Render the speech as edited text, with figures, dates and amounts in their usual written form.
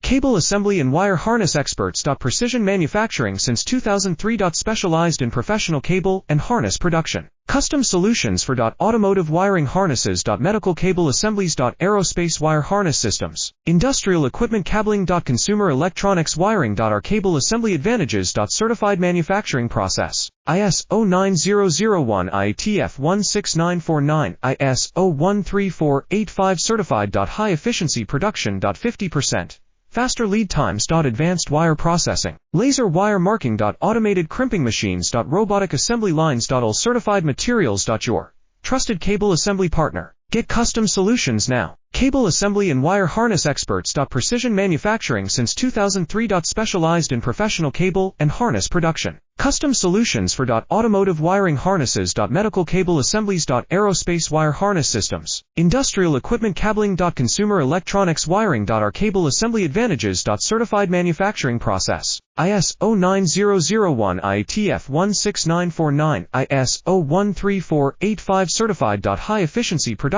Cable assembly and wire harness experts. Precision manufacturing since 2003. Specialized in professional cable and harness production. Custom solutions for automotive wiring harnesses. Medical cable assemblies. Aerospace wire harness systems. Industrial equipment cabling. Consumer electronics wiring. Our cable assembly advantages. Certified manufacturing process. ISO 9001 IATF 16949 ISO 13485 certified. High efficiency production. 50%. Faster lead times. Advanced wire processing. Laser wire marking. Automated crimping machines. Robotic assembly lines. All certified materials. Your trusted cable assembly partner. Get custom solutions now. Cable assembly and wire harness experts. Precision manufacturing since 2003. Specialized in professional cable and harness production. Custom solutions for automotive wiring harnesses. Medical cable assemblies. Aerospace wire harness systems. Industrial equipment cabling. Consumer electronics wiring. Our cable assembly advantages. Certified manufacturing process. ISO 9001 IATF 16949 ISO 13485 certified. High efficiency production.